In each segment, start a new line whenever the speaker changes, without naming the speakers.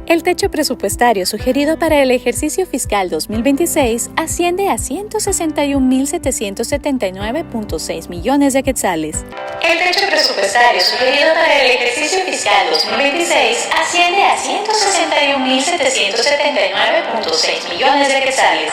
El techo presupuestario sugerido para el ejercicio fiscal 2026 asciende a 161.779.6 millones de quetzales. El techo presupuestario sugerido para el ejercicio fiscal 2026 asciende a 161.779.6 millones de quetzales.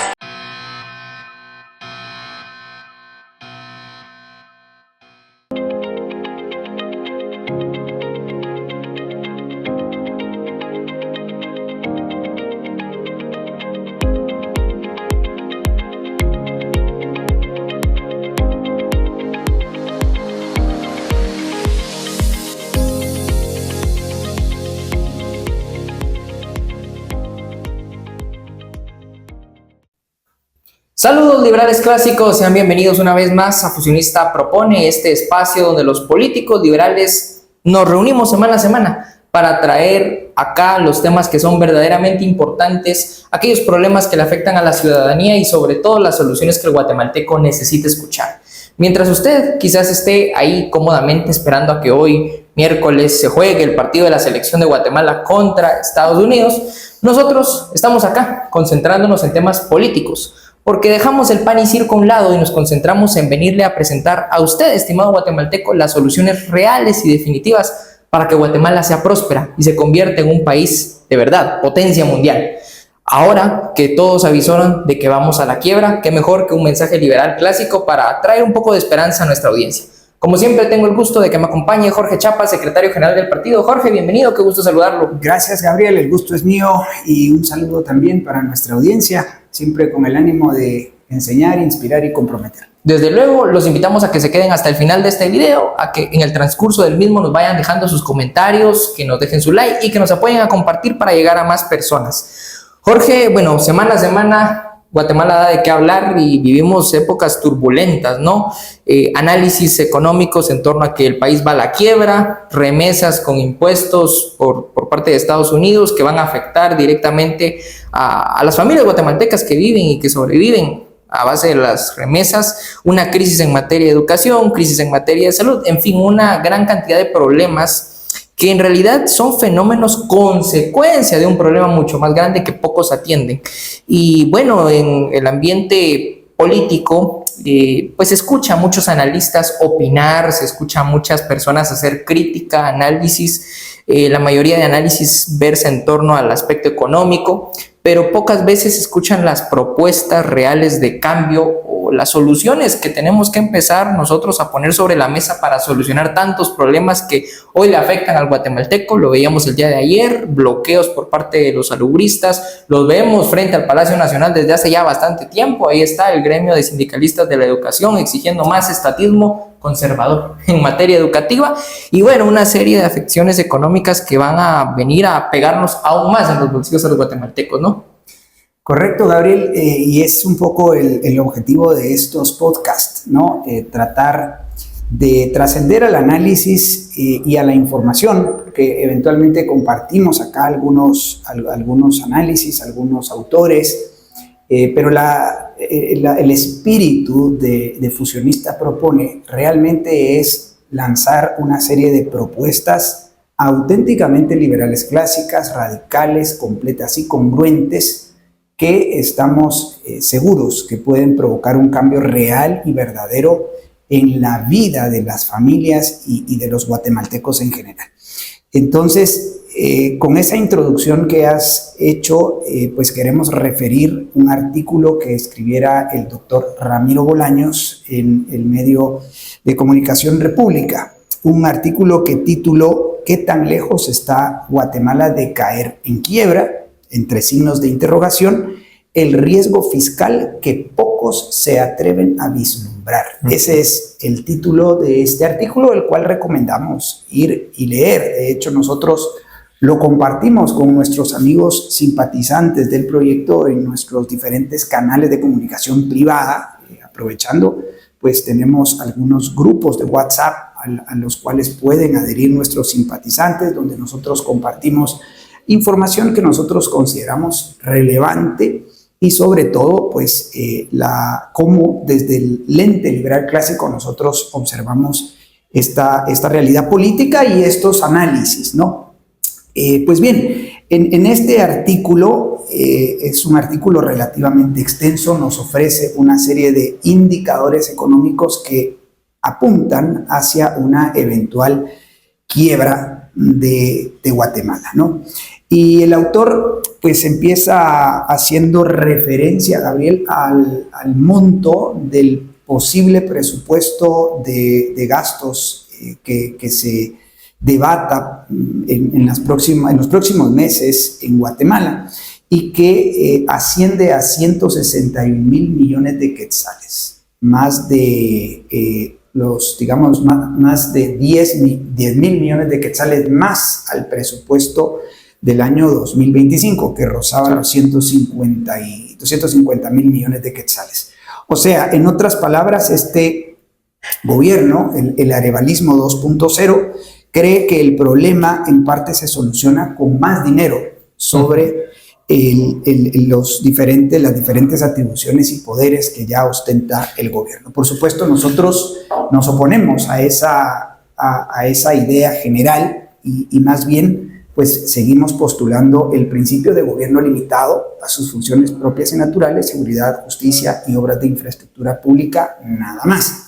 Saludos liberales clásicos, sean bienvenidos una vez más a Fusionista Propone, este espacio donde los políticos liberales nos reunimos semana a semana para traer acá los temas que son verdaderamente importantes, aquellos problemas que le afectan a la ciudadanía y sobre todo las soluciones que el guatemalteco necesita escuchar. Mientras usted quizás esté ahí cómodamente esperando a que hoy, miércoles, se juegue el partido de la selección de Guatemala contra Estados Unidos, nosotros estamos acá concentrándonos en temas políticos, porque dejamos el pan y circo a un lado y nos concentramos en venirle a presentar a usted, estimado guatemalteco, las soluciones reales y definitivas para que Guatemala sea próspera y se convierta en un país de verdad, potencia mundial. Ahora que todos avisaron de que vamos a la quiebra, qué mejor que un mensaje liberal clásico para traer un poco de esperanza a nuestra audiencia. Como siempre, tengo el gusto de que me acompañe Jorge Chapa, secretario general del partido. Jorge, bienvenido, qué gusto saludarlo.
Gracias, Gabriel, el gusto es mío y un saludo también para nuestra audiencia, siempre con el ánimo de enseñar, inspirar y comprometer.
Desde luego, los invitamos a que se queden hasta el final de este video, a que en el transcurso del mismo nos vayan dejando sus comentarios, que nos dejen su like y que nos apoyen a compartir para llegar a más personas. Jorge, bueno, semana a semana Guatemala da de qué hablar y vivimos épocas turbulentas, ¿no? Análisis económicos en torno a que el país va a la quiebra, remesas con impuestos por parte de Estados Unidos que van a afectar directamente a las familias guatemaltecas que viven y que sobreviven a base de las remesas, una crisis en materia de educación, crisis en materia de salud, en fin, una gran cantidad de problemas que en realidad son fenómenos consecuencia de un problema mucho más grande que pocos atienden. Y bueno, en el ambiente político, pues se escucha a muchos analistas opinar, se escucha a muchas personas hacer crítica, análisis, la mayoría de análisis versa en torno al aspecto económico, pero pocas veces se escuchan las propuestas reales de cambio o las soluciones que tenemos que empezar nosotros a poner sobre la mesa para solucionar tantos problemas que hoy le afectan al guatemalteco. Lo veíamos el día de ayer, bloqueos por parte de los salubristas, los vemos frente al Palacio Nacional desde hace ya bastante tiempo. Ahí está el gremio de sindicalistas de la educación exigiendo más estatismo conservador en materia educativa y bueno, una serie de afecciones económicas que van a venir a pegarnos aún más en los bolsillos a los guatemaltecos, ¿no?
Correcto, Gabriel, y es un poco el objetivo de estos podcasts, ¿no? Tratar de trascender al análisis y a la información, porque eventualmente compartimos acá algunos análisis, algunos autores, pero el espíritu de Fusionista Propone realmente es lanzar una serie de propuestas auténticamente liberales clásicas, radicales, completas y congruentes, que estamos seguros que pueden provocar un cambio real y verdadero en la vida de las familias y de los guatemaltecos en general. Entonces, con esa introducción que has hecho, pues queremos referir un artículo que escribiera el doctor Ramiro Bolaños en el medio de comunicación República, un artículo que tituló ¿Qué tan lejos está Guatemala de caer en quiebra? Entre signos de interrogación, el riesgo fiscal que pocos se atreven a vislumbrar. Ese es el título de este artículo, el cual recomendamos ir y leer. De hecho, nosotros lo compartimos con nuestros amigos simpatizantes del proyecto en nuestros diferentes canales de comunicación privada. Aprovechando, pues tenemos algunos grupos de WhatsApp a los cuales pueden adherir nuestros simpatizantes, donde nosotros compartimos información que nosotros consideramos relevante y sobre todo, pues, cómo desde el lente liberal clásico nosotros observamos esta realidad política y estos análisis, ¿no? Pues bien, En este artículo, es un artículo relativamente extenso, nos ofrece una serie de indicadores económicos que apuntan hacia una eventual quiebra de Guatemala, ¿no? Y el autor pues empieza haciendo referencia, Gabriel, al monto del posible presupuesto de gastos que se debata en los próximos meses en Guatemala y que asciende a 161 mil millones de quetzales, más de más de 10 mil millones de quetzales más al presupuesto del año 2025, que rozaba los 250 mil millones de quetzales. O sea, en otras palabras, este gobierno, el arevalismo 2.0, cree que el problema en parte se soluciona con más dinero sobre las diferentes atribuciones y poderes que ya ostenta el gobierno. Por supuesto, nosotros nos oponemos a esa idea general y más bien pues seguimos postulando el principio de gobierno limitado a sus funciones propias y naturales, seguridad, justicia y obras de infraestructura pública, nada más.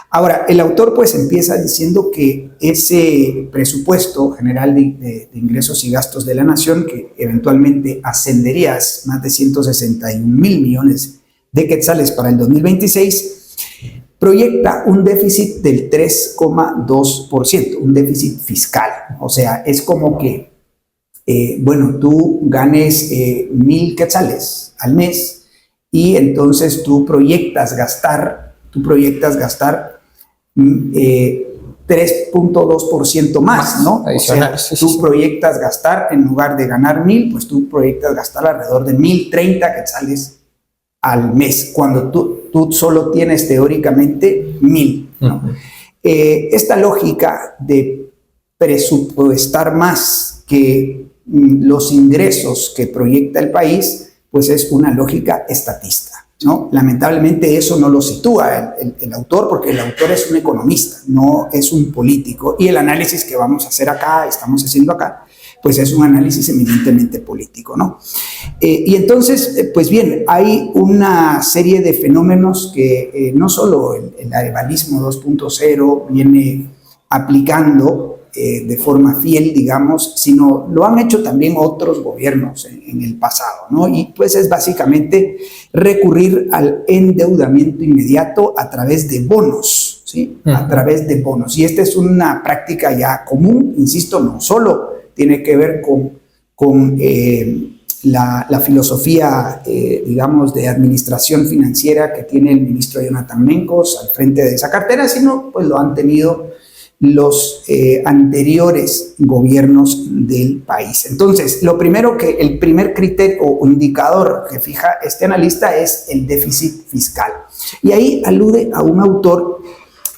Ahora, el autor pues empieza diciendo que ese presupuesto general de ingresos y gastos de la nación, que eventualmente ascendería a más de 161 mil millones de quetzales para el 2026, proyecta un déficit del 3,2%, un déficit fiscal. O sea, es como que tú ganes 1,000 quetzales al mes y entonces tú proyectas gastar 3,2% más, ¿no?
Adicional,
o sea, tú proyectas gastar, en lugar de ganar 1,000, pues tú proyectas gastar alrededor de 1,030 quetzales al mes, cuando tú solo tienes teóricamente 1,000, ¿no? Esta lógica de presupuestar más que los ingresos que proyecta el país, pues es una lógica estatista, ¿no? Lamentablemente eso no lo sitúa el autor, porque el autor es un economista, no es un político, y el análisis que estamos haciendo acá, pues es un análisis eminentemente político, ¿no? Y entonces, pues bien, hay una serie de fenómenos que no solo el arevalismo 2.0 viene aplicando de forma fiel, digamos, sino lo han hecho también otros gobiernos en el pasado, ¿no? Y pues es básicamente recurrir al endeudamiento inmediato a través de bonos, ¿sí? A través de bonos. Y esta es una práctica ya común, insisto, no solo tiene que ver con la filosofía, digamos, de administración financiera que tiene el ministro Jonathan Mencos al frente de esa cartera, sino pues lo han tenido los anteriores gobiernos del país. Entonces, el primer criterio o indicador que fija este analista es el déficit fiscal. Y ahí alude a un autor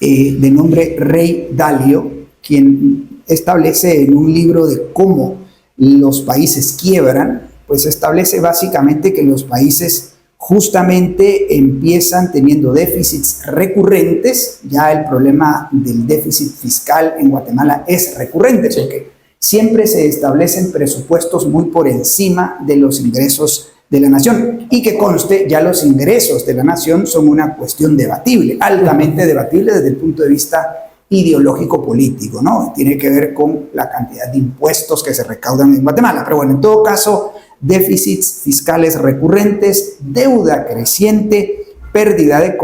de nombre Ray Dalio, quien establece en un libro de cómo los países quiebran, pues establece básicamente que los países justamente empiezan teniendo déficits recurrentes. Ya el problema del déficit fiscal en Guatemala es recurrente, porque siempre se establecen presupuestos muy por encima de los ingresos de la nación. Y que conste, ya los ingresos de la nación son una cuestión debatible, altamente debatible desde el punto de vista ideológico político, ¿no? Tiene que ver con la cantidad de impuestos que se recaudan en Guatemala. Pero bueno, en todo caso, déficits fiscales recurrentes, deuda creciente, pérdida de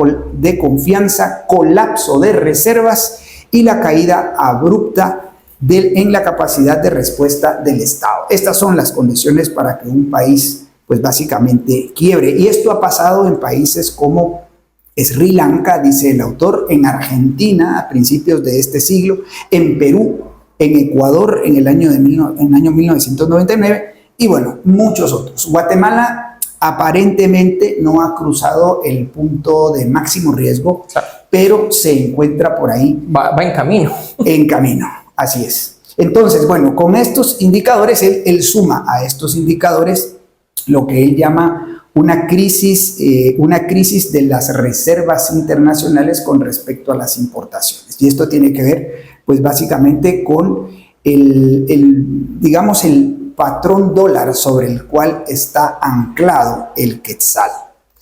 confianza, colapso de reservas y la caída abrupta en la capacidad de respuesta del Estado. Estas son las condiciones para que un país, pues básicamente, quiebre. Y esto ha pasado en países como Sri Lanka, dice el autor, en Argentina a principios de este siglo, en Perú, en Ecuador en el año 1999, y bueno, muchos otros. Guatemala aparentemente no ha cruzado el punto de máximo riesgo, pero se encuentra por ahí.
Va en camino. En camino,
así es. Entonces, bueno, con estos indicadores, él suma a estos indicadores lo que él llama una crisis de las reservas internacionales con respecto a las importaciones. Y esto tiene que ver, pues básicamente con el patrón dólar sobre el cual está anclado el quetzal,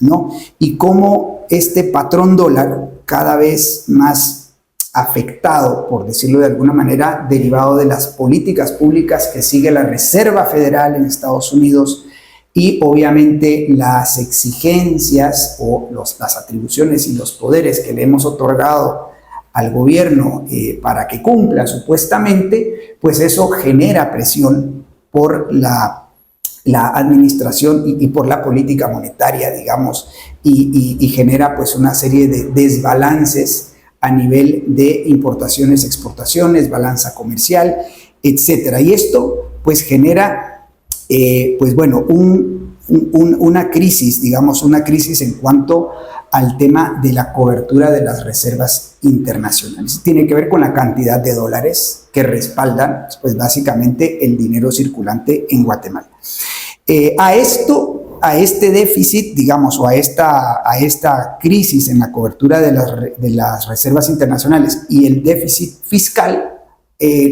¿no? Y cómo este patrón dólar, cada vez más afectado, por decirlo de alguna manera, derivado de las políticas públicas que sigue la Reserva Federal en Estados Unidos y obviamente las exigencias o las atribuciones y los poderes que le hemos otorgado al gobierno para que cumpla supuestamente, pues eso genera presión por la administración y por la política monetaria, digamos, y genera pues una serie de desbalances a nivel de importaciones, exportaciones, balanza comercial, etcétera. Y esto pues genera pues bueno, una crisis, digamos, una crisis en cuanto al tema de la cobertura de las reservas internacionales. Tiene que ver con la cantidad de dólares que respaldan, pues básicamente, el dinero circulante en Guatemala. A este déficit, digamos, o a esta crisis en la cobertura de las reservas internacionales y el déficit fiscal,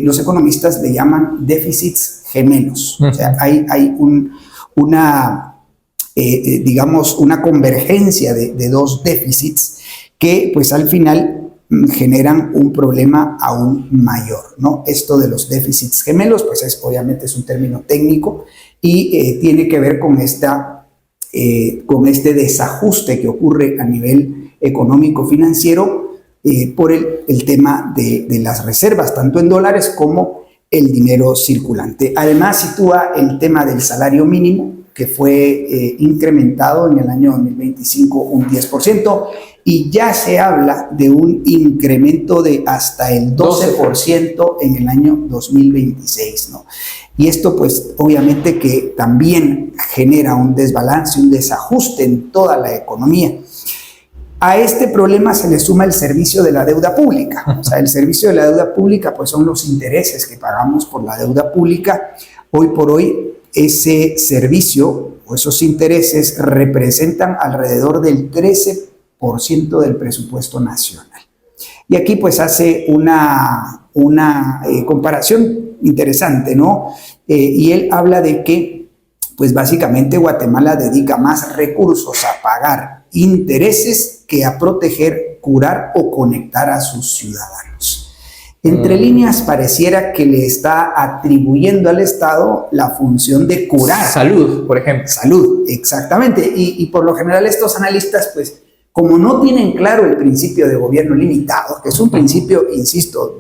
los economistas le llaman déficits gemelos. O sea, hay digamos, una convergencia de dos déficits que pues al final generan un problema aún mayor, ¿no? Esto de los déficits gemelos, pues obviamente es un término técnico y tiene que ver con este desajuste que ocurre a nivel económico-financiero por el tema de las reservas, tanto en dólares como el dinero circulante. Además, sitúa el tema del salario mínimo, que fue incrementado en el año 2025 un 10%, y ya se habla de un incremento de hasta el 12% en el año 2026, ¿no? Y esto pues obviamente que también genera un desbalance, un desajuste en toda la economía. A este problema se le suma el servicio de la deuda pública. O sea, el servicio de la deuda pública pues son los intereses que pagamos por la deuda pública. Hoy por hoy ese servicio o esos intereses representan alrededor del 13% del presupuesto nacional. Y aquí pues hace una comparación interesante, ¿no? Y él habla de que pues básicamente Guatemala dedica más recursos a pagar intereses que a proteger, curar o conectar a sus ciudadanos. Entre líneas pareciera que le está atribuyendo al Estado la función de curar.
Salud, por ejemplo.
Salud, exactamente. Y por lo general estos analistas, pues, como no tienen claro el principio de gobierno limitado, que es un principio, insisto,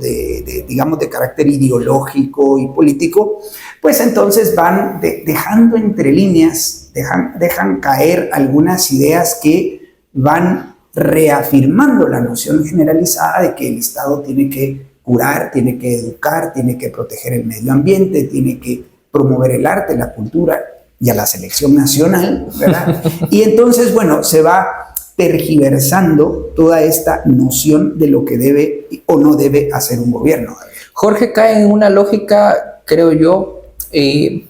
digamos, de carácter ideológico y político, pues entonces van dejando entre líneas, dejan caer algunas ideas que van reafirmando la noción generalizada de que el Estado tiene que curar, tiene que educar, tiene que proteger el medio ambiente, tiene que promover el arte, la cultura y a la selección nacional, ¿verdad? Y entonces, bueno, se va tergiversando toda esta noción de lo que debe o no debe hacer un gobierno.
Jorge cae en una lógica, creo yo,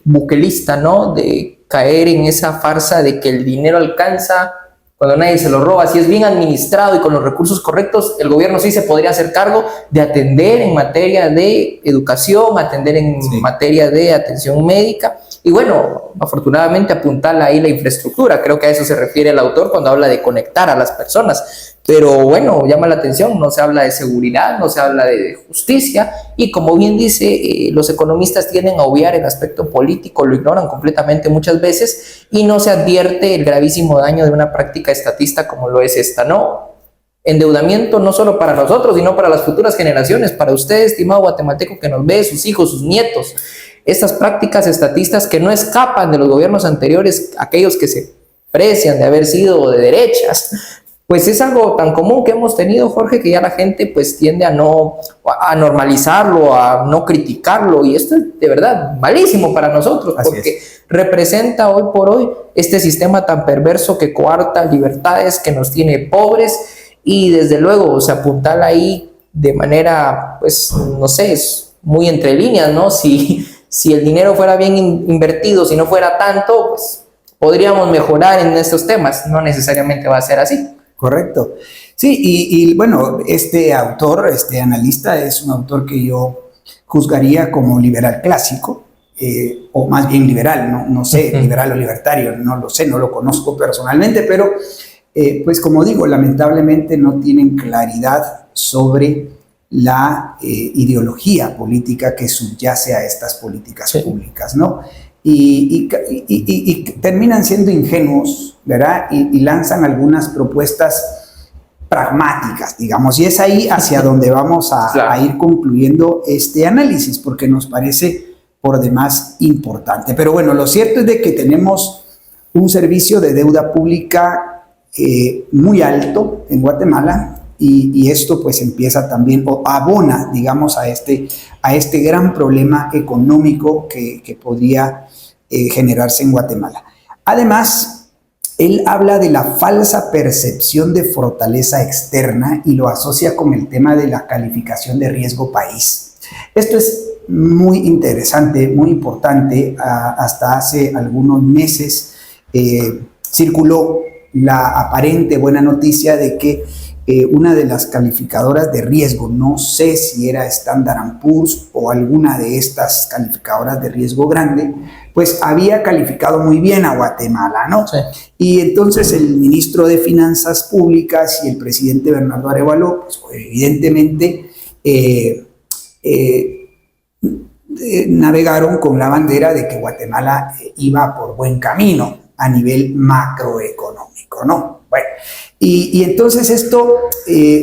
buquelista, ¿no? De caer en esa farsa de que el dinero alcanza cuando nadie se lo roba. Si es bien administrado y con los recursos correctos, el gobierno sí se podría hacer cargo de atender en materia de educación, atender en materia de atención médica. Y bueno, afortunadamente apuntala ahí la infraestructura. Creo que a eso se refiere el autor cuando habla de conectar a las personas. Pero bueno, llama la atención, no se habla de seguridad, no se habla de justicia. Y como bien dice, los economistas tienden a obviar el aspecto político, lo ignoran completamente muchas veces y no se advierte el gravísimo daño de una práctica estatista como lo es esta, ¿no? Endeudamiento no solo para nosotros, sino para las futuras generaciones, para usted, estimado guatemalteco que nos ve, sus hijos, sus nietos. Estas prácticas estatistas que no escapan de los gobiernos anteriores, aquellos que se precian de haber sido de derechas, pues es algo tan común que hemos tenido, Jorge, que ya la gente pues tiende a normalizarlo, a no criticarlo, y esto es de verdad malísimo para nosotros, porque representa hoy por hoy este sistema tan perverso que coarta libertades, que nos tiene pobres, y desde luego se apuntala ahí de manera, pues, no sé, es muy entre líneas, ¿no? Si el dinero fuera bien invertido, si no fuera tanto, pues podríamos mejorar en estos temas. No necesariamente va a ser así.
Correcto. Sí, y bueno, este autor, este analista, es un autor que yo juzgaría como liberal clásico. o más bien liberal, no sé, liberal o libertario, no lo sé, no lo conozco personalmente, pero pues como digo, lamentablemente no tienen claridad sobre la ideología política que subyace a estas políticas públicas, ¿no? Y terminan siendo ingenuos, ¿verdad? Y lanzan algunas propuestas pragmáticas, digamos, y es ahí hacia donde vamos a ir concluyendo este análisis, porque nos parece por demás importante. Pero bueno, lo cierto es de que tenemos un servicio de deuda pública muy alto en Guatemala, y esto pues empieza también, o abona, digamos, a este gran problema económico que podría generarse en Guatemala. Además, él habla de la falsa percepción de fortaleza externa y lo asocia con el tema de la calificación de riesgo país. Esto es muy interesante, muy importante. Hasta hace algunos meses circuló la aparente buena noticia de que una de las calificadoras de riesgo, no sé si era Standard & Poor's o alguna de estas calificadoras de riesgo grande, pues había calificado muy bien a Guatemala, ¿no? Sí. Y entonces el ministro de Finanzas Públicas y el presidente Bernardo Arévalo, pues evidentemente navegaron con la bandera de que Guatemala iba por buen camino a nivel macroeconómico, ¿no? Bueno, y entonces esto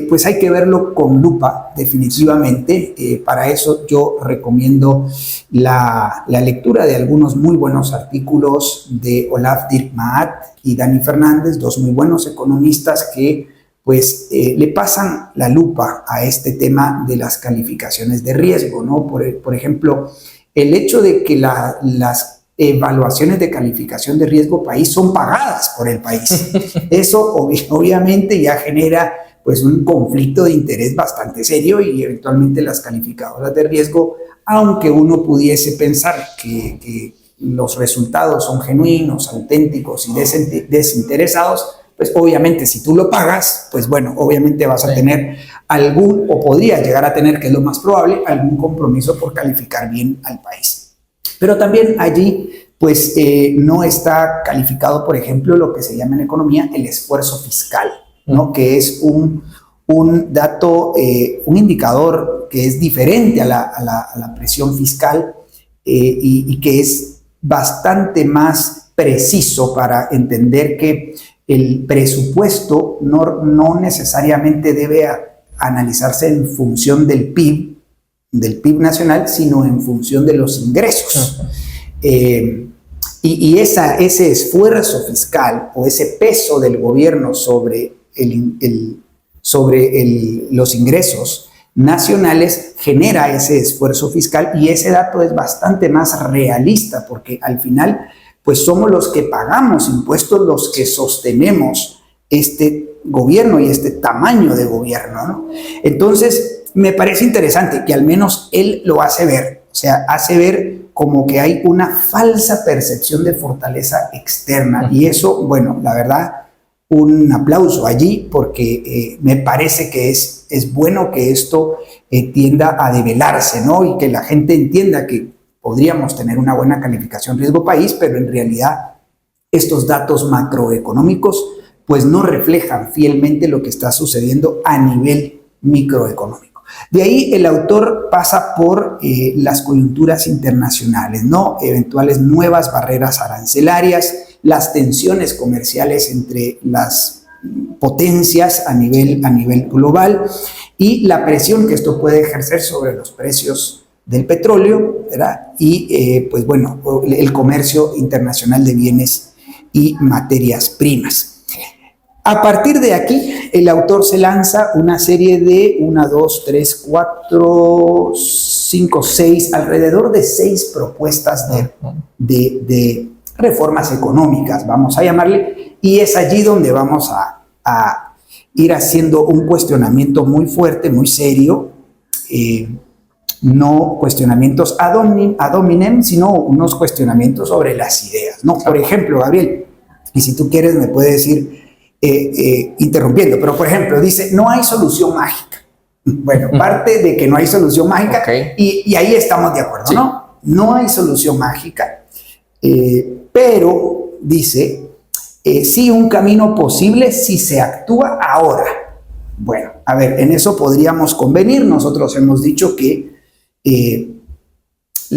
pues hay que verlo con lupa, definitivamente. Para eso yo recomiendo la lectura de algunos muy buenos artículos de Olaf Dirk-Maat y Dani Fernández, dos muy buenos economistas que pues le pasan la lupa a este tema de las calificaciones de riesgo, ¿no? Por ejemplo, el hecho de que las evaluaciones de calificación de riesgo país son pagadas por el país. Eso obviamente ya genera pues un conflicto de interés bastante serio, y eventualmente las calificadoras de riesgo, aunque uno pudiese pensar que los resultados son genuinos, auténticos y desinteresados, pues obviamente si tú lo pagas, pues bueno, obviamente vas a tener algún, o podrías llegar a tener, que es lo más probable, algún compromiso por calificar bien al país. Pero también allí, pues no está calificado, por ejemplo, lo que se llama en economía el esfuerzo fiscal, ¿no? Que es un dato, un indicador que es diferente a la presión fiscal y que es bastante más preciso para entender que el presupuesto no necesariamente debe analizarse en función del PIB nacional, sino en función de los ingresos. Y ese esfuerzo fiscal o ese peso del gobierno sobre los ingresos nacionales genera ese esfuerzo fiscal, y ese dato es bastante más realista, porque al final pues somos los que pagamos impuestos, los que sostenemos este gobierno y este tamaño de gobierno, ¿no? Entonces, me parece interesante que al menos él lo hace ver, o sea, hace ver como que hay una falsa percepción de fortaleza externa, y eso, bueno, la verdad, un aplauso allí, porque me parece que es bueno que esto tienda a develarse, ¿no? Y que la gente entienda que podríamos tener una buena calificación riesgo país, pero en realidad estos datos macroeconómicos pues no reflejan fielmente lo que está sucediendo a nivel microeconómico. De ahí el autor pasa por las coyunturas internacionales, ¿no? Eventuales nuevas barreras arancelarias, las tensiones comerciales entre las potencias a nivel global, y la presión que esto puede ejercer sobre los precios del petróleo, ¿verdad? Y pues bueno, el comercio internacional de bienes y materias primas. A partir de aquí, el autor se lanza una serie de 1, 2, 3, 4, 5, 6, alrededor de 6 propuestas de reformas económicas, vamos a llamarle, y es allí donde vamos a ir haciendo un cuestionamiento muy fuerte, muy serio, no cuestionamientos ad hominem, sino unos cuestionamientos sobre las ideas, ¿no? Por ejemplo, Gabriel, y si tú quieres me puedes ir interrumpiendo, pero por ejemplo, dice, no hay solución mágica. Bueno, parte de que no hay solución mágica, y ahí estamos de acuerdo, sí, ¿no? no hay solución mágica, pero dice, sí un camino posible si se actúa ahora. Bueno, a ver, en eso podríamos convenir. Nosotros hemos dicho que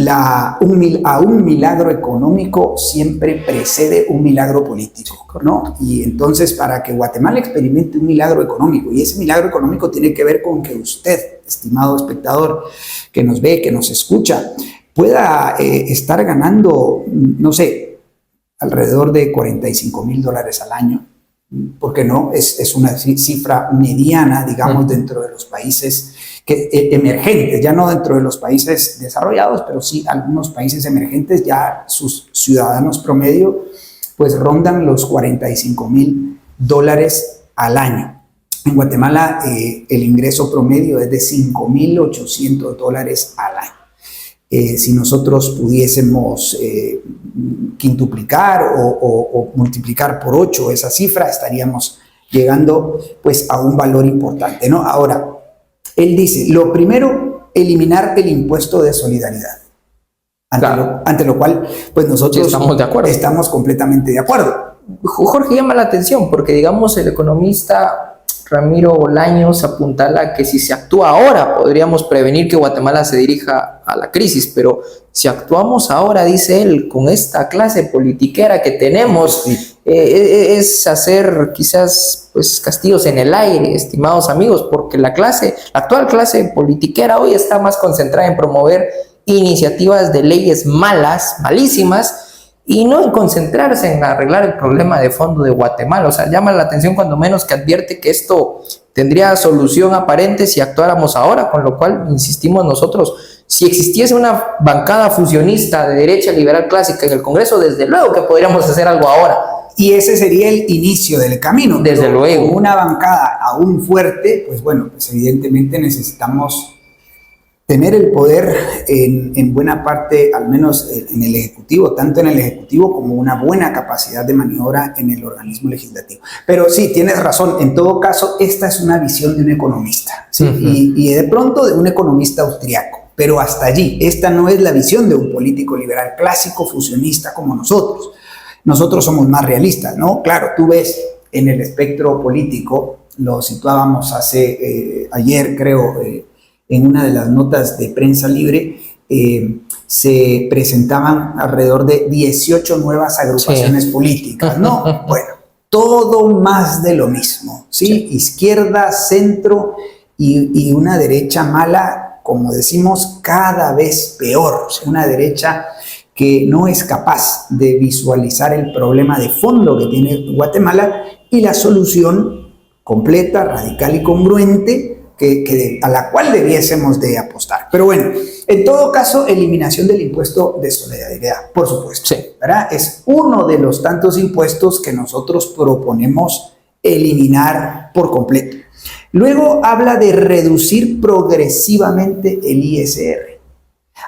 a un milagro económico siempre precede un milagro político, ¿no? Y entonces, para que Guatemala experimente un milagro económico, y ese milagro económico tiene que ver con que usted, estimado espectador, que nos ve, que nos escucha, pueda estar ganando, no sé, alrededor de $45,000 al año. ¿Por qué no? Es una cifra mediana, digamos, dentro de los países emergentes, ya no dentro de los países desarrollados, pero sí algunos países emergentes, ya sus ciudadanos promedio pues rondan los $45,000 al año. En Guatemala el ingreso promedio es de $5,800 al año. Si nosotros pudiésemos quintuplicar o multiplicar por 8 esa cifra, estaríamos llegando pues a un valor importante, ¿no? Ahora, él dice, lo primero, eliminar el impuesto de solidaridad, ante lo cual pues nosotros
sí, estamos de acuerdo.
Estamos completamente de acuerdo.
Jorge, llama la atención porque, digamos, el economista Ramiro Bolaños apuntala que si se actúa ahora podríamos prevenir que Guatemala se dirija a la crisis, pero si actuamos ahora, dice él, con esta clase politiquera que tenemos, es hacer quizás pues castillos en el aire, estimados amigos, porque la actual clase politiquera hoy está más concentrada en promover iniciativas de leyes malas, malísimas, y no en concentrarse en arreglar el problema de fondo de Guatemala. O sea, llama la atención cuando menos que advierte que esto tendría solución aparente si actuáramos ahora, con lo cual insistimos nosotros, si existiese una bancada fusionista de derecha liberal clásica en el Congreso, desde luego que podríamos hacer algo ahora.
Y ese sería el inicio del camino.
Desde luego.
Con una bancada aún fuerte, pues bueno, pues evidentemente necesitamos tener el poder en buena parte, al menos en el Ejecutivo, tanto en el Ejecutivo como una buena capacidad de maniobra en el organismo legislativo. Pero sí, tienes razón, en todo caso, esta es una visión de un economista, ¿sí? Y de pronto de un economista austriaco, pero hasta allí. Esta no es la visión de un político liberal clásico, fusionista como nosotros. Nosotros somos más realistas, ¿no? Claro, tú ves en el espectro político, lo situábamos ayer, creo, en una de las notas de Prensa Libre, se presentaban alrededor de 18 nuevas agrupaciones políticas, ¿no? Bueno, todo más de lo mismo, ¿sí? Izquierda, centro y una derecha mala, como decimos, cada vez peor. Una derecha que no es capaz de visualizar el problema de fondo que tiene Guatemala y la solución completa, radical y congruente a la cual debiésemos de apostar. Pero bueno, en todo caso, eliminación del impuesto de solidaridad, por supuesto,
sí,
¿verdad? Es uno de los tantos impuestos que nosotros proponemos eliminar por completo. Luego habla de reducir progresivamente el ISR,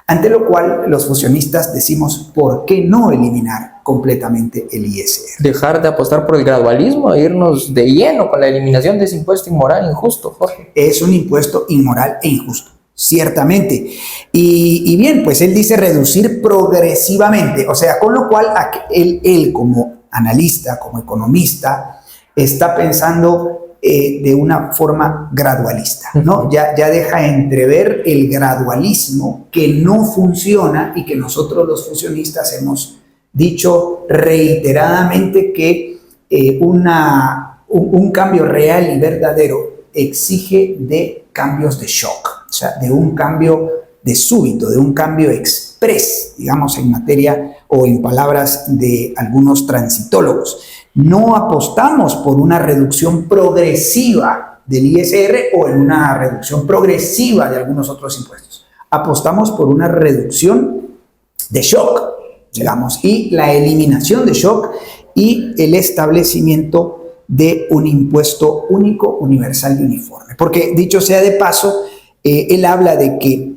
ante lo cual los fusionistas decimos, ¿por qué no eliminar completamente el ISR?
Dejar de apostar por el gradualismo e irnos de lleno con la eliminación de ese impuesto inmoral e injusto, Jorge.
Es un impuesto inmoral e injusto, ciertamente. Y bien, pues él dice reducir progresivamente, o sea, con lo cual él como analista, como economista, está pensando de una forma gradualista, ¿no? Ya deja entrever el gradualismo que no funciona y que nosotros los fusionistas hemos dicho reiteradamente que un cambio real y verdadero exige de cambios de shock, o sea, de un cambio de súbito, de un cambio express, digamos, en materia o en palabras de algunos transitólogos. No apostamos por una reducción progresiva del ISR o en una reducción progresiva de algunos otros impuestos. Apostamos por una reducción de shock, digamos, y la eliminación de shock y el establecimiento de un impuesto único, universal y uniforme. Porque, dicho sea de paso, él habla de que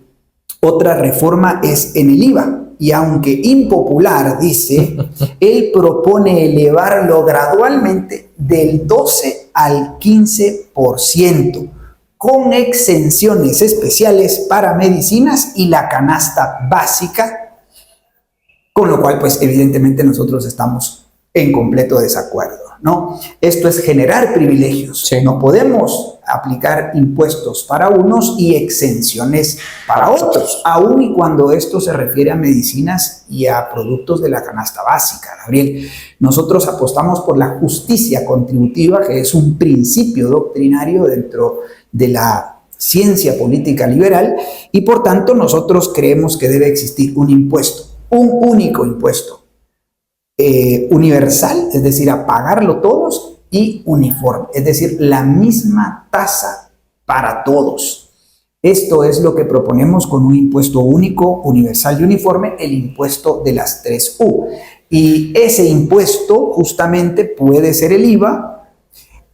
otra reforma es en el IVA. Y aunque impopular, dice, él propone elevarlo gradualmente del 12 al 15%, con exenciones especiales para medicinas y la canasta básica con lo cual, pues evidentemente nosotros estamos en completo desacuerdo, ¿no? Esto es generar privilegios.
Sí.
No podemos aplicar impuestos para unos y exenciones para otros, aun y cuando esto se refiere a medicinas y a productos de la canasta básica, Gabriel. Nosotros apostamos por la justicia contributiva, que es un principio doctrinario dentro de la ciencia política liberal, y por tanto nosotros creemos que debe existir un impuesto, un único impuesto, universal, es decir, a pagarlo todos, y uniforme, es decir, la misma tasa para todos. Esto es lo que proponemos con un impuesto único, universal y uniforme, el impuesto de las 3U. Y ese impuesto justamente puede ser el IVA,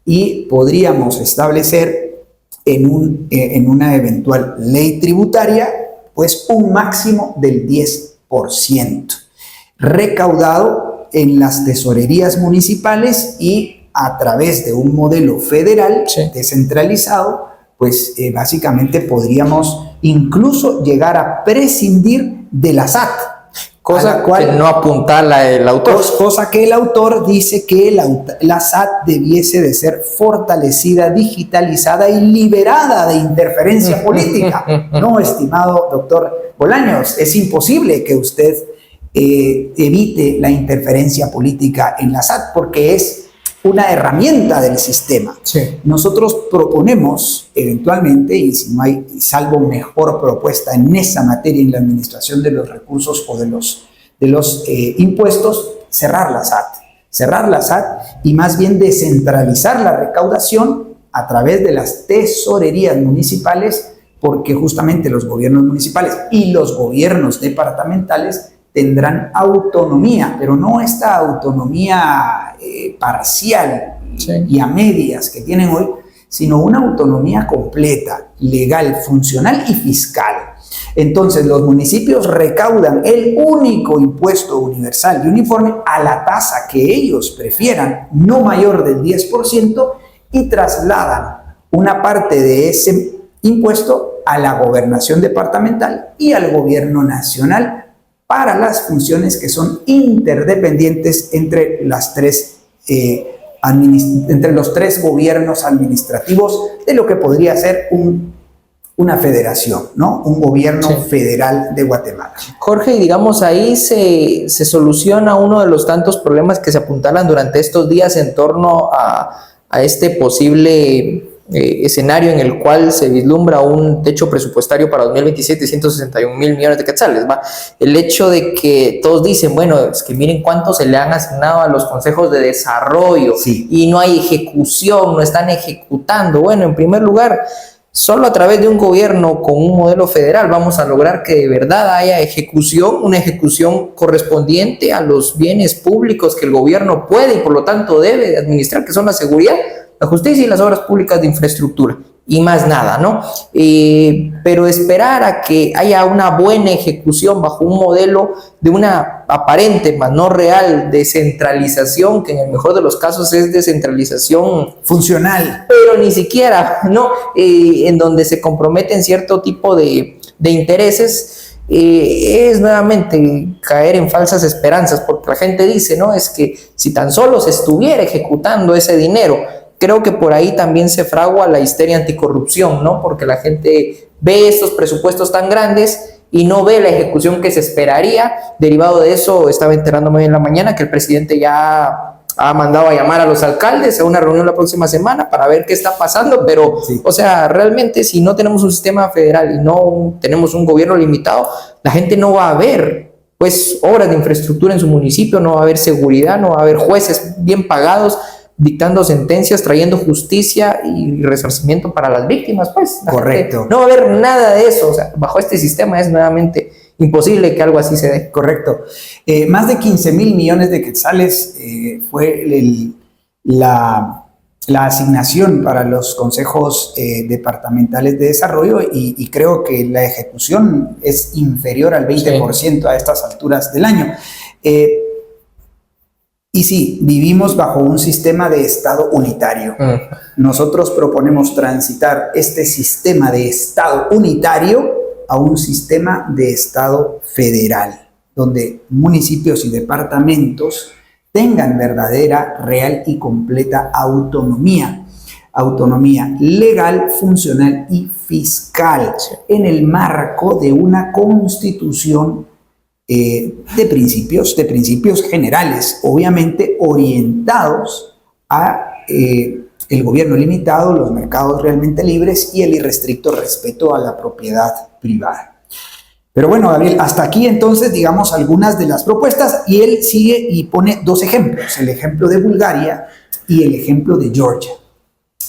y podríamos establecer en una eventual ley tributaria, pues un máximo del 10%, recaudado en las tesorerías municipales y a través de un modelo federal descentralizado, pues básicamente podríamos incluso llegar a prescindir de la SAT.
Cosa que no apuntala el autor.
Cosa que el autor dice que la SAT debiese de ser fortalecida, digitalizada y liberada de interferencia política. No, estimado doctor Bolaños, es imposible que usted evite la interferencia política en la SAT porque es una herramienta del sistema.
Sí.
Nosotros proponemos eventualmente, y si no hay salvo mejor propuesta en esa materia, en la administración de los recursos o de los impuestos, cerrar la SAT y más bien descentralizar la recaudación a través de las tesorerías municipales, porque justamente los gobiernos municipales y los gobiernos departamentales tendrán autonomía, pero no esta autonomía parcial y a medias que tienen hoy, sino una autonomía completa, legal, funcional y fiscal. Entonces los municipios recaudan el único impuesto universal y uniforme a la tasa que ellos prefieran, no mayor del 10%, y trasladan una parte de ese impuesto a la gobernación departamental y al gobierno nacional para las funciones que son interdependientes entre los tres gobiernos administrativos de lo que podría ser una federación, ¿no? Un gobierno federal de Guatemala.
Jorge, y digamos ahí se soluciona uno de los tantos problemas que se apuntalan durante estos días en torno a este posible escenario en el cual se vislumbra un techo presupuestario para 2027 de 161 mil millones de quetzales, ¿va? El hecho de que todos dicen, bueno, es que miren cuánto se le han asignado a los consejos de desarrollo y no hay ejecución, no están ejecutando. Bueno, en primer lugar, solo a través de un gobierno con un modelo federal vamos a lograr que de verdad haya ejecución, una ejecución correspondiente a los bienes públicos que el gobierno puede y por lo tanto debe administrar, que son la seguridad, la justicia y las obras públicas de infraestructura, y más nada, ¿no? Pero esperar a que haya una buena ejecución bajo un modelo de una aparente, más no real, descentralización, que en el mejor de los casos es descentralización
funcional,
pero ni siquiera, ¿no? En donde se comprometen cierto tipo de intereses, es nuevamente caer en falsas esperanzas, porque la gente dice, ¿no? Es que si tan solo se estuviera ejecutando ese dinero. Creo que por ahí también se fragua la histeria anticorrupción, ¿no? Porque la gente ve estos presupuestos tan grandes y no ve la ejecución que se esperaría. Derivado de eso, estaba enterándome en la mañana que el presidente ya ha mandado a llamar a los alcaldes a una reunión la próxima semana para ver qué está pasando, pero, o sea, realmente si no tenemos un sistema federal y no tenemos un gobierno limitado, la gente no va a ver, pues, obras de infraestructura en su municipio, no va a haber seguridad, no va a haber jueces bien pagados, dictando sentencias, trayendo justicia y resarcimiento para las víctimas, pues.
Correcto.
No va a haber nada de eso, o sea, bajo este sistema es nuevamente imposible que algo así se dé.
Correcto. Más de 15 mil millones de quetzales fue la asignación para los consejos departamentales de desarrollo y creo que la ejecución es inferior al 20% a estas alturas del año. Y sí, vivimos bajo un sistema de Estado unitario. Nosotros proponemos transitar este sistema de Estado unitario a un sistema de Estado federal, donde municipios y departamentos tengan verdadera, real y completa autonomía legal, funcional y fiscal en el marco de una constitución de principios generales, obviamente orientados a el gobierno limitado, los mercados realmente libres y el irrestricto respeto a la propiedad privada. Pero bueno, Gabriel, hasta aquí entonces, digamos, algunas de las propuestas, y él sigue y pone dos ejemplos, el ejemplo de Bulgaria y el ejemplo de Georgia.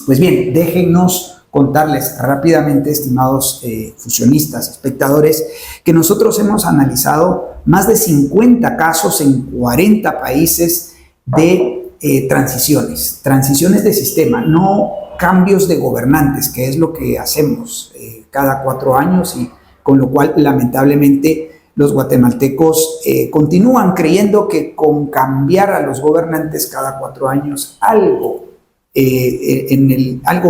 Pues bien, déjennos contarles rápidamente, estimados fusionistas, espectadores, que nosotros hemos analizado más de 50 casos en 40 países de transiciones de sistema, no cambios de gobernantes, que es lo que hacemos cada 4 años, y con lo cual lamentablemente los guatemaltecos continúan creyendo que con cambiar a los gobernantes cada 4 años algo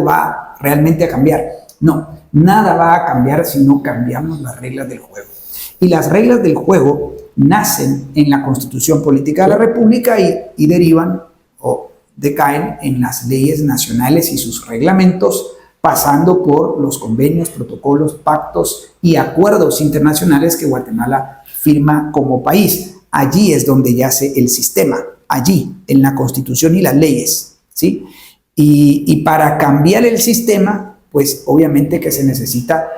va realmente a cambiar. No, nada va a cambiar si no cambiamos las reglas del juego. Y las reglas del juego nacen en la Constitución Política de la República y derivan o decaen en las leyes nacionales y sus reglamentos, pasando por los convenios, protocolos, pactos y acuerdos internacionales que Guatemala firma como país. Allí es donde yace el sistema, allí, en la Constitución y las leyes, ¿sí? Y para cambiar el sistema, pues obviamente que se necesita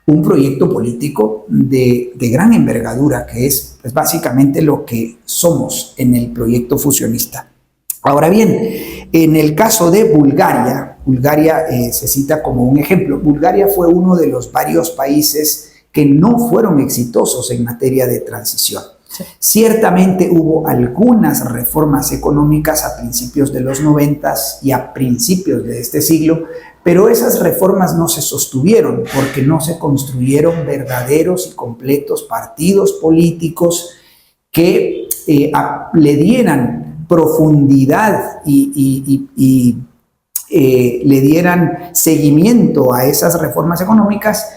un proyecto político de gran envergadura, que es pues, básicamente lo que somos en el proyecto fusionista. Ahora bien, en el caso de Bulgaria se cita como un ejemplo. Bulgaria fue uno de los varios países que no fueron exitosos en materia de transición. Sí. Ciertamente hubo algunas reformas económicas a principios de los 90 y a principios de este siglo, pero esas reformas no se sostuvieron porque no se construyeron verdaderos y completos partidos políticos que le dieran profundidad y le dieran seguimiento a esas reformas económicas,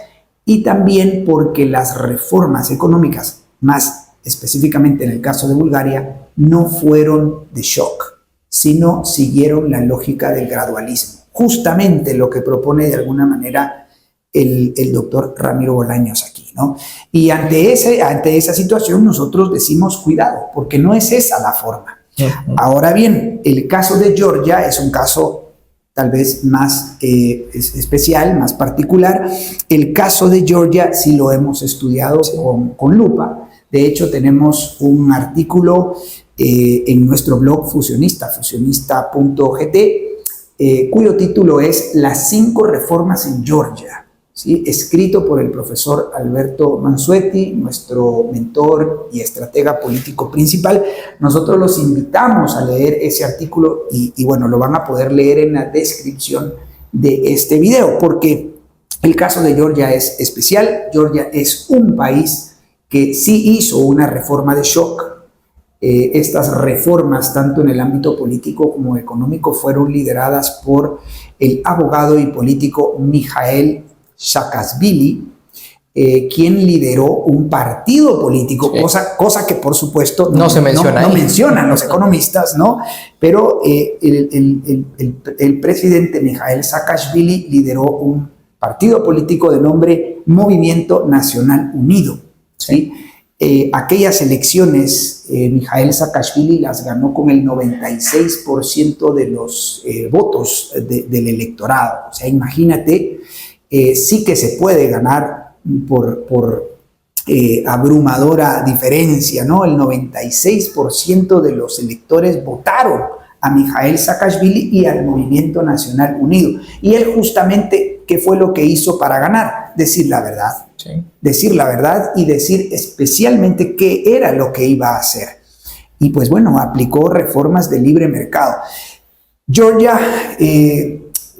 y también porque las reformas económicas, más específicamente en el caso de Bulgaria, no fueron de shock, sino siguieron la lógica del gradualismo, justamente lo que propone de alguna manera el doctor Ramiro Bolaños aquí, ¿no? Y ante esa situación nosotros decimos cuidado, porque no es esa la forma. Ahora bien, el caso de Georgia es un caso tal vez más especial, más particular. El caso de Georgia sí lo hemos estudiado con lupa. De hecho, tenemos un artículo en nuestro blog fusionista.gt, cuyo título es Las 5 reformas en Georgia, ¿sí? Escrito por el profesor Alberto Mansuetti, nuestro mentor y estratega político principal. Nosotros los invitamos a leer ese artículo y bueno, lo van a poder leer en la descripción de este video, porque el caso de Georgia es especial. Georgia es un país que sí hizo una reforma de shock. Estas reformas, tanto en el ámbito político como económico, fueron lideradas por el abogado y político Mikhail Saakashvili, quien lideró un partido político, sí. cosa que por supuesto no mencionan los economistas, ¿no? Pero el presidente Mikhail Saakashvili lideró un partido político de nombre Movimiento Nacional Unido, ¿sí? Aquellas elecciones, Mikhail Saakashvili las ganó con el 96% de los votos del electorado. O sea, imagínate, sí que se puede ganar por abrumadora diferencia, ¿no? El 96% de los electores votaron a Mikhail Saakashvili y al Movimiento Nacional Unido. Y él justamente, ¿qué fue lo que hizo para ganar? Decir la verdad. Sí. Decir la verdad y decir especialmente qué era lo que iba a hacer. Y pues bueno, aplicó reformas de libre mercado. Georgia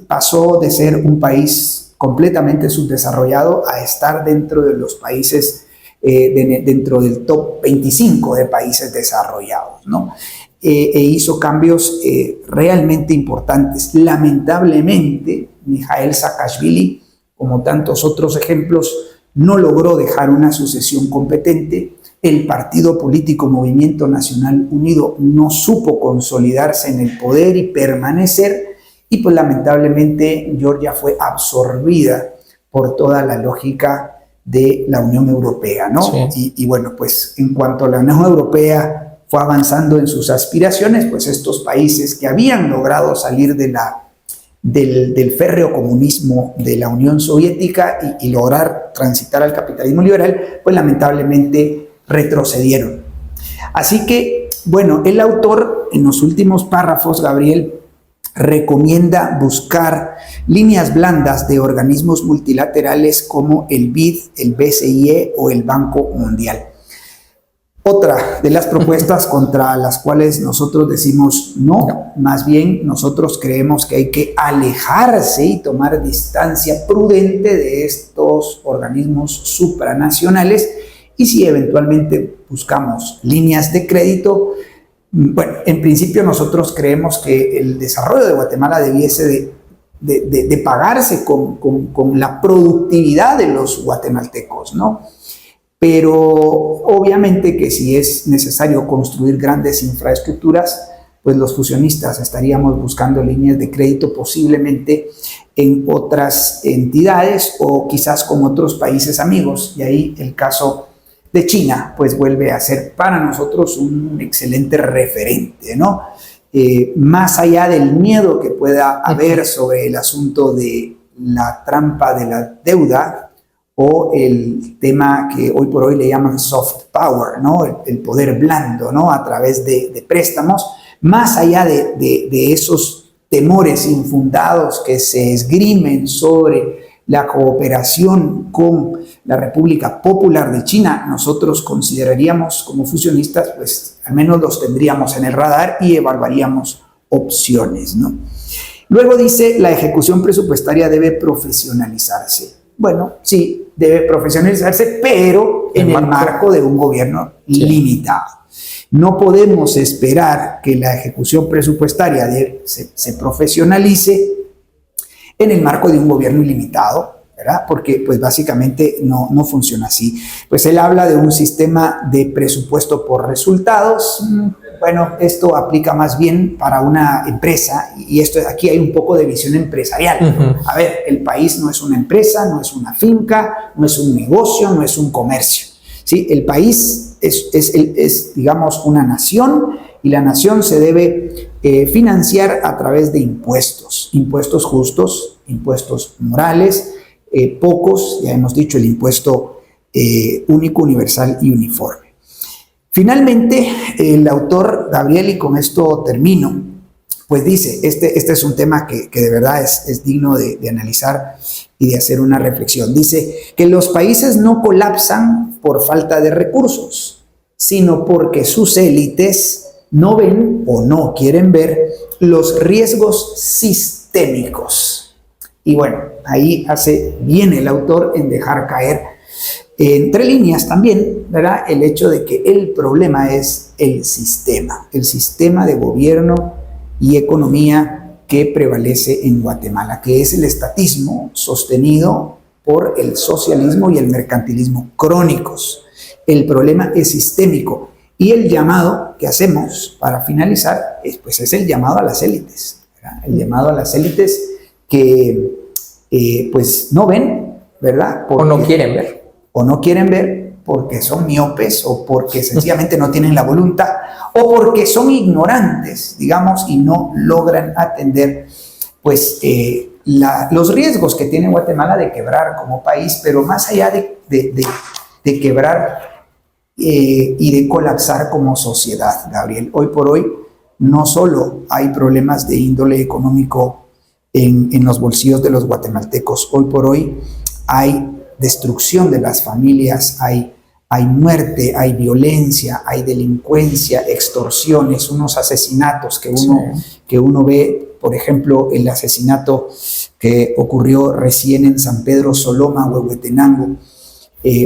pasó de ser un país completamente subdesarrollado a estar dentro de los países, dentro del top 25 de países desarrollados, ¿no? E hizo cambios realmente importantes. Lamentablemente, Mikhail Saakashvili, como tantos otros ejemplos, no logró dejar una sucesión competente, el partido político Movimiento Nacional Unido no supo consolidarse en el poder y permanecer, y pues lamentablemente Georgia fue absorbida por toda la lógica de la Unión Europea, ¿no? Sí. Y bueno, pues en cuanto a la Unión Europea fue avanzando en sus aspiraciones, pues estos países que habían logrado salir del férreo comunismo de la Unión Soviética y lograr transitar al capitalismo liberal, pues lamentablemente retrocedieron. Así que, bueno, el autor en los últimos párrafos, Gabriel, recomienda buscar líneas blandas de organismos multilaterales como el BID, el BCIE o el Banco Mundial. Otra de las propuestas contra las cuales nosotros decimos no, más bien nosotros creemos que hay que alejarse y tomar distancia prudente de estos organismos supranacionales, y si eventualmente buscamos líneas de crédito, bueno, en principio nosotros creemos que el desarrollo de Guatemala debiese de pagarse con la productividad de los guatemaltecos, ¿no? Pero obviamente que si es necesario construir grandes infraestructuras, pues los fusionistas estaríamos buscando líneas de crédito posiblemente en otras entidades o quizás con otros países amigos, y ahí el caso de China pues vuelve a ser para nosotros un excelente referente, ¿no? Más allá del miedo que pueda haber sobre el asunto de la trampa de la deuda, o el tema que hoy por hoy le llaman soft power, ¿no? El poder blando, ¿no? A través de préstamos, más allá de esos temores infundados que se esgrimen sobre la cooperación con la República Popular de China, nosotros consideraríamos como fusionistas, pues al menos los tendríamos en el radar y evaluaríamos opciones, ¿no? Luego dice, la ejecución presupuestaria debe profesionalizarse. Bueno, sí, debe profesionalizarse, pero en el marco de un gobierno limitado. No podemos esperar que la ejecución presupuestaria se profesionalice en el marco de un gobierno ilimitado, ¿verdad? Porque pues básicamente no funciona así. Pues él habla de un sistema de presupuesto por resultados. Bueno, esto aplica más bien para una empresa, y aquí hay un poco de visión empresarial. A ver, el país no es una empresa, no es una finca, no es un negocio, no es un comercio, ¿sí? El país es digamos, una nación, y la nación se debe financiar a través de impuestos justos, impuestos morales, pocos, ya hemos dicho, el impuesto único, universal y uniforme. Finalmente, el autor, Gabriel, y con esto termino, pues dice, este es un tema que de verdad es digno de analizar y de hacer una reflexión. Dice que los países no colapsan por falta de recursos, sino porque sus élites no ven o no quieren ver los riesgos sistémicos. Y bueno, ahí hace bien el autor en dejar caer entre líneas también, ¿verdad?, el hecho de que el problema es el sistema de gobierno y economía que prevalece en Guatemala, que es el estatismo sostenido por el socialismo y el mercantilismo crónicos. El problema es sistémico, y el llamado que hacemos para finalizar es el llamado a las élites, ¿verdad? El llamado a las élites que pues no ven, ¿verdad?
O no quieren ver
porque son miopes, o porque sencillamente no tienen la voluntad, o porque son ignorantes, digamos, y no logran atender pues los riesgos que tiene Guatemala de quebrar como país, pero más allá de quebrar y de colapsar como sociedad, Gabriel. Hoy por hoy no solo hay problemas de índole económico en los bolsillos de los guatemaltecos, hoy por hoy hay destrucción de las familias, hay muerte, hay violencia, hay delincuencia, extorsiones, unos asesinatos que uno ve, por ejemplo, el asesinato que ocurrió recién en San Pedro Soloma, Huehuetenango.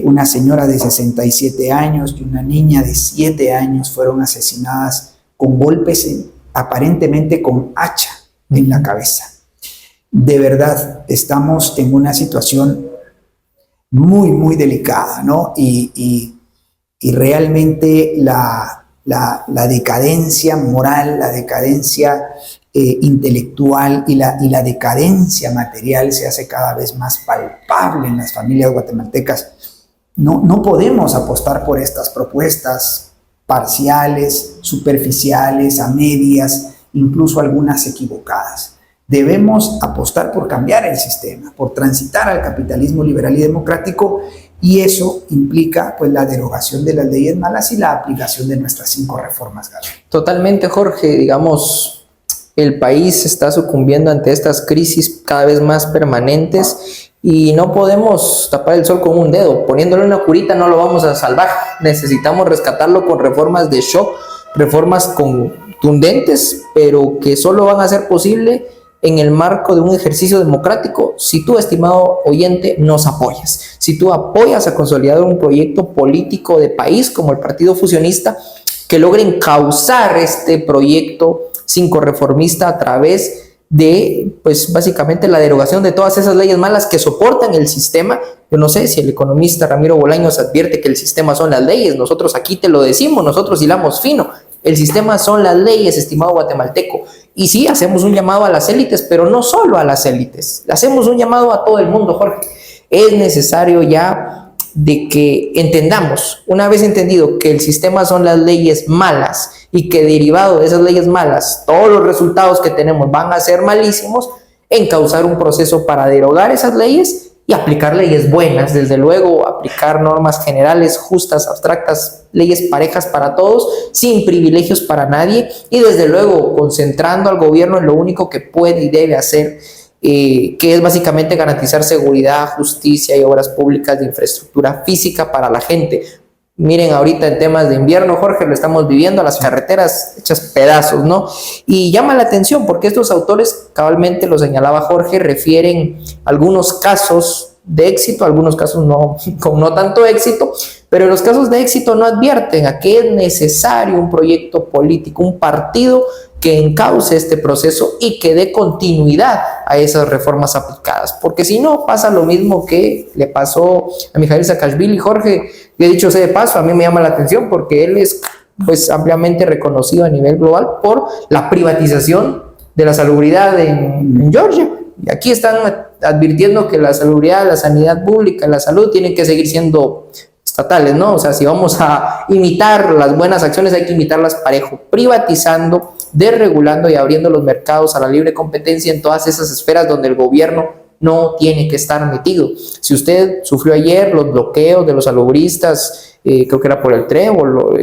Una señora de 67 años y una niña de 7 años fueron asesinadas con golpes, aparentemente con hacha en la cabeza. De verdad, estamos en una situación muy, muy delicada, ¿no? Y y realmente la decadencia moral, la decadencia intelectual y la decadencia material se hace cada vez más palpable en las familias guatemaltecas. No podemos apostar por estas propuestas parciales, superficiales, a medias, incluso algunas equivocadas. Debemos apostar por cambiar el sistema, por transitar al capitalismo liberal y democrático, y eso implica pues la derogación de las leyes malas y la aplicación de nuestras 5 reformas, Gabriel.
Totalmente, Jorge. Digamos, el país está sucumbiendo ante estas crisis cada vez más permanentes y no podemos tapar el sol con un dedo. Poniéndole una curita no lo vamos a salvar. Necesitamos rescatarlo con reformas de shock, reformas contundentes, pero que solo van a ser posible en el marco de un ejercicio democrático, si tú, estimado oyente, nos apoyas. Si tú apoyas a consolidar un proyecto político de país como el Partido Fusionista, que logre encauzar este proyecto reformista a través de, pues básicamente, la derogación de todas esas leyes malas que soportan el sistema. Yo no sé si el economista Ramiro Bolaños advierte que el sistema son las leyes. Nosotros aquí te lo decimos, nosotros hilamos fino. El sistema son las leyes, estimado guatemalteco. Y sí, hacemos un llamado a las élites, pero no solo a las élites. Hacemos un llamado a todo el mundo, Jorge. Es necesario ya de que entendamos, una vez entendido que el sistema son las leyes malas y que derivado de esas leyes malas, todos los resultados que tenemos van a ser malísimos, encauzar un proceso para derogar esas leyes y aplicar leyes buenas, desde luego, aplicar normas generales, justas, abstractas, leyes parejas para todos, sin privilegios para nadie, y desde luego concentrando al gobierno en lo único que puede y debe hacer, que es básicamente garantizar seguridad, justicia y obras públicas de infraestructura física para la gente. Miren, ahorita en temas de invierno, Jorge, lo estamos viviendo, las carreteras hechas pedazos, ¿no? Y llama la atención porque estos autores, cabalmente lo señalaba Jorge, refieren algunos casos de éxito, algunos casos con no tanto éxito, pero en los casos de éxito no advierten a que es necesario un proyecto político, un partido que encauce este proceso y que dé continuidad a esas reformas aplicadas, porque si no pasa lo mismo que le pasó a Mijail Saakashvili. Jorge, he dicho sea de paso, a mí me llama la atención porque él es pues ampliamente reconocido a nivel global por la privatización de la salubridad en Georgia, y aquí están advirtiendo que la salubridad, la sanidad pública, la salud tienen que seguir siendo estatales, ¿no? O sea, si vamos a imitar las buenas acciones, hay que imitarlas parejo, privatizando, desregulando y abriendo los mercados a la libre competencia en todas esas esferas donde el gobierno no tiene que estar metido. Si usted sufrió ayer los bloqueos de los salubristas, creo que era por el Trébol,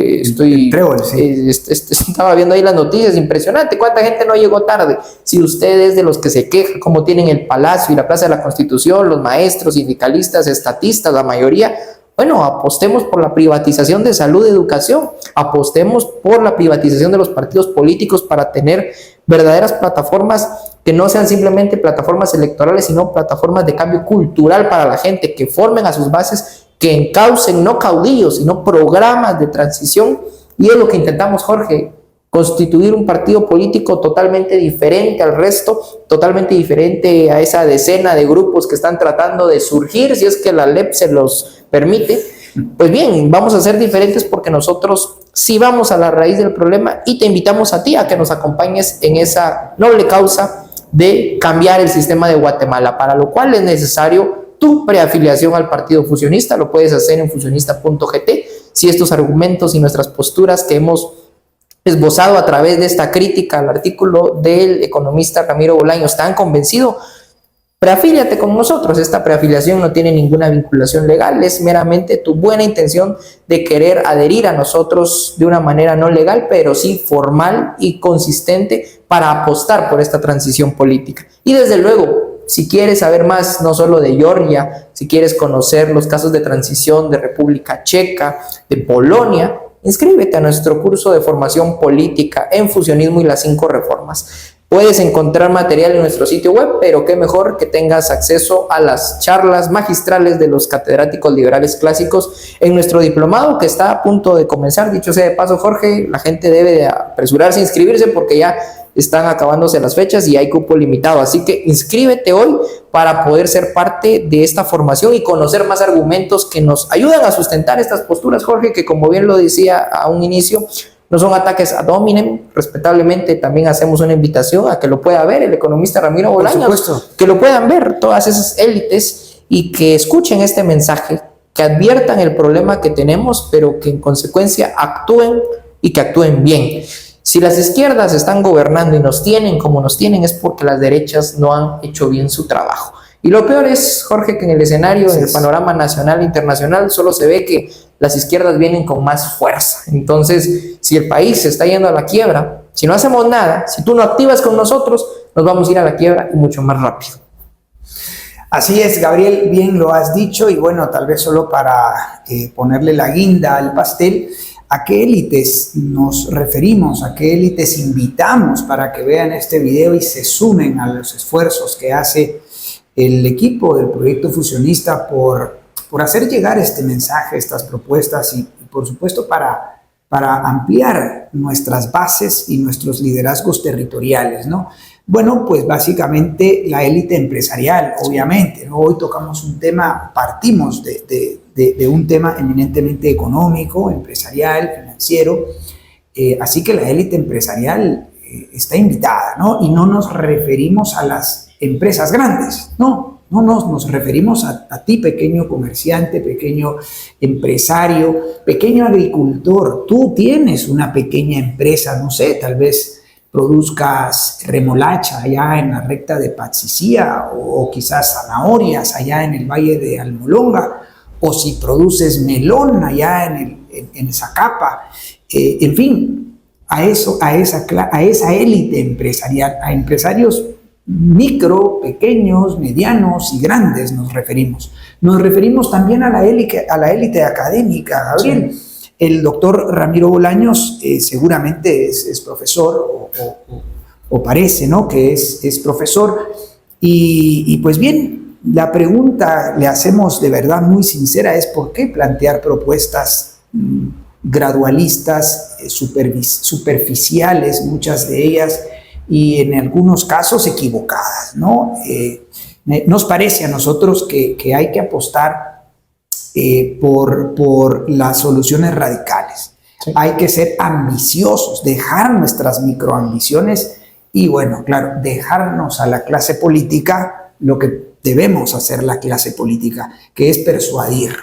sí. Estaba viendo ahí las noticias, impresionante, cuánta gente no llegó tarde. Si usted es de los que se queja, como tienen el Palacio y la Plaza de la Constitución, los maestros, sindicalistas, estatistas, la mayoría, bueno, apostemos por la privatización de salud y educación, apostemos por la privatización de los partidos políticos para tener verdaderas plataformas que no sean simplemente plataformas electorales, sino plataformas de cambio cultural para la gente, que formen a sus bases, que encaucen no caudillos, sino programas de transición. Y es lo que intentamos, Jorge, constituir un partido político totalmente diferente al resto, totalmente diferente a esa decena de grupos que están tratando de surgir, si es que la LEP se los permite. Pues bien, vamos a ser diferentes porque nosotros sí vamos a la raíz del problema y te invitamos a ti a que nos acompañes en esa noble causa de cambiar el sistema de Guatemala, para lo cual es necesario tu preafiliación al Partido Fusionista. Lo puedes hacer en fusionista.gt. Si estos argumentos y nuestras posturas que hemos esbozado a través de esta crítica al artículo del economista Ramiro Bolaños te han convencido, preafíliate con nosotros. Esta preafiliación no tiene ninguna vinculación legal, es meramente tu buena intención de querer adherir a nosotros de una manera no legal, pero sí formal y consistente para apostar por esta transición política. Y desde luego, si quieres saber más, no solo de Georgia, si quieres conocer los casos de transición de República Checa, de Polonia, inscríbete a nuestro curso de formación política en fusionismo y las 5 reformas. Puedes encontrar material en nuestro sitio web, pero qué mejor que tengas acceso a las charlas magistrales de los catedráticos liberales clásicos en nuestro diplomado que está a punto de comenzar. Dicho sea de paso, Jorge, la gente debe de apresurarse a inscribirse porque ya están acabándose las fechas y hay cupo limitado. Así que inscríbete hoy para poder ser parte de esta formación y conocer más argumentos que nos ayudan a sustentar estas posturas, Jorge, que como bien lo decía a un inicio, no son ataques ad hominem. Respetablemente también hacemos una invitación a que lo pueda ver el economista Ramiro Bolaños, que lo puedan ver todas esas élites y que escuchen este mensaje, que adviertan el problema que tenemos, pero que en consecuencia actúen y que actúen bien. Si las izquierdas están gobernando y nos tienen como nos tienen, es porque las derechas no han hecho bien su trabajo. Y lo peor es, Jorge, que en el escenario, en el panorama nacional e internacional, solo se ve que las izquierdas vienen con más fuerza. Entonces, si el país se está yendo a la quiebra, si no hacemos nada, si tú no activas con nosotros, nos vamos a ir a la quiebra y mucho más rápido.
Así es, Gabriel, bien lo has dicho, y bueno, tal vez solo para ponerle la guinda al pastel, ¿a qué élites nos referimos? ¿A qué élites invitamos para que vean este video y se sumen a los esfuerzos que hace el equipo del proyecto fusionista por hacer llegar este mensaje, estas propuestas y por supuesto para ampliar nuestras bases y nuestros liderazgos territoriales, ¿no? Bueno, pues básicamente la élite empresarial, obviamente, ¿no? Hoy tocamos un tema, partimos de un tema eminentemente económico, empresarial, financiero, así que la élite empresarial está invitada, ¿no? Y no nos referimos a las empresas grandes, no nos referimos a ti, pequeño comerciante, pequeño empresario, pequeño agricultor. Tú tienes una pequeña empresa, no sé, tal vez produzcas remolacha allá en la recta de Patsicía o quizás zanahorias allá en el valle de Almolonga, o si produces melón allá en Zacapa, en fin, a esa élite empresarial, a empresarios micro, pequeños, medianos y grandes nos referimos. Nos referimos también a la élite académica, Gabriel. Sí. El doctor Ramiro Bolaños seguramente es profesor o parece, ¿no?, que es profesor. Y pues bien, la pregunta le hacemos de verdad muy sincera es ¿por qué plantear propuestas gradualistas, superficiales, muchas de ellas, y en algunos casos equivocadas, ¿no? Nos parece a nosotros que hay que apostar por las soluciones radicales. Sí. Hay que ser ambiciosos, dejar nuestras microambiciones y, bueno, claro, dejarnos a la clase política lo que debemos hacer la clase política, que es persuadir.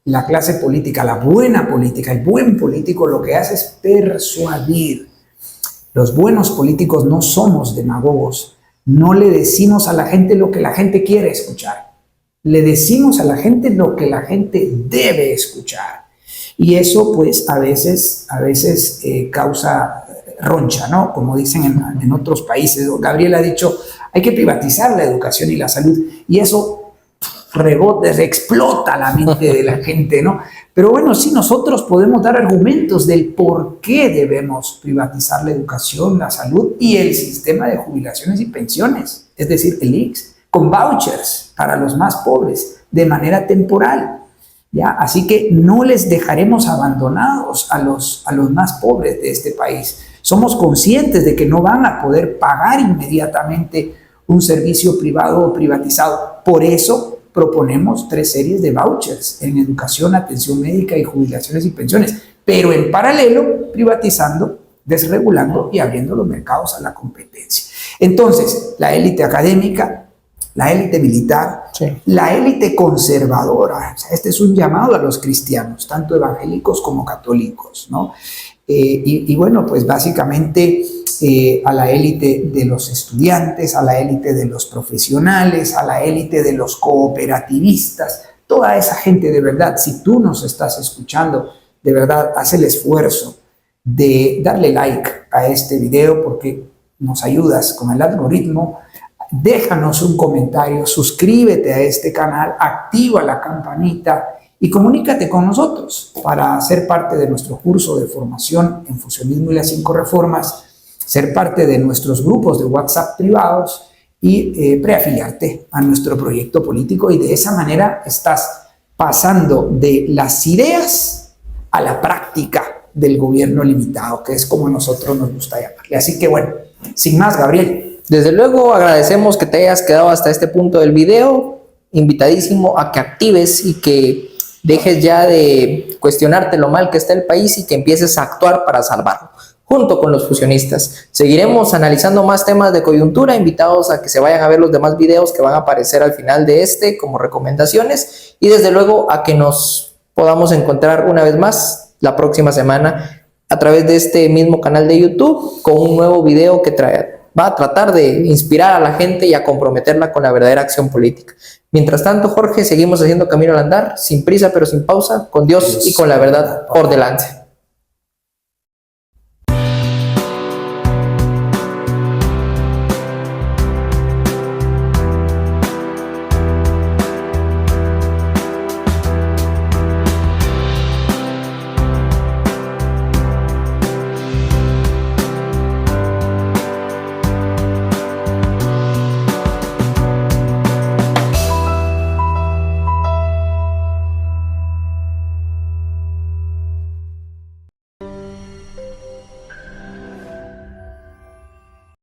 La clase política, la buena política, el buen político lo que hace es persuadir. Los buenos políticos no somos demagogos, no le decimos a la gente lo que la gente quiere escuchar, le decimos a la gente lo que la gente debe escuchar. Y eso pues a veces causa roncha, ¿no? Como dicen en otros países. Gabriel ha dicho, hay que privatizar la educación y la salud, y eso rebota, explota la mente de la gente, ¿no? Pero bueno, sí, nosotros podemos dar argumentos del por qué debemos privatizar la educación, la salud y el sistema de jubilaciones y pensiones, es decir, el IX, con vouchers para los más pobres de manera temporal, ¿ya? Así que no les dejaremos abandonados a los más pobres de este país. Somos conscientes de que no van a poder pagar inmediatamente un servicio privado o privatizado. Por eso proponemos 3 series de vouchers en educación, atención médica y jubilaciones y pensiones, pero en paralelo privatizando, desregulando y abriendo los mercados a la competencia. Entonces, la élite académica, la élite militar, sí, la élite conservadora, o sea, este es un llamado a los cristianos, tanto evangélicos como católicos, ¿no? Y bueno, pues básicamente a la élite de los estudiantes, a la élite de los profesionales, a la élite de los cooperativistas, toda esa gente de verdad, si tú nos estás escuchando, de verdad, haz el esfuerzo de darle like a este video porque nos ayudas con el algoritmo. Déjanos un comentario, suscríbete a este canal, activa la campanita y comunícate con nosotros para ser parte de nuestro curso de formación en fusionismo y las 5 reformas, ser parte de nuestros grupos de WhatsApp privados y preafiliarte a nuestro proyecto político, y de esa manera estás pasando de las ideas a la práctica del gobierno limitado, que es como a nosotros nos gusta llamarle. Así que bueno, sin más, Gabriel.
Desde luego agradecemos que te hayas quedado hasta este punto del video, invitadísimo a que actives y que dejes ya de cuestionarte lo mal que está el país y que empieces a actuar para salvarlo, junto con los fusionistas. Seguiremos analizando más temas de coyuntura, invitados a que se vayan a ver los demás videos que van a aparecer al final de este como recomendaciones, y desde luego a que nos podamos encontrar una vez más la próxima semana a través de este mismo canal de YouTube con un nuevo video que va a tratar de inspirar a la gente y a comprometerla con la verdadera acción política. Mientras tanto, Jorge, seguimos haciendo camino al andar, sin prisa pero sin pausa, con Dios y con la verdad por delante.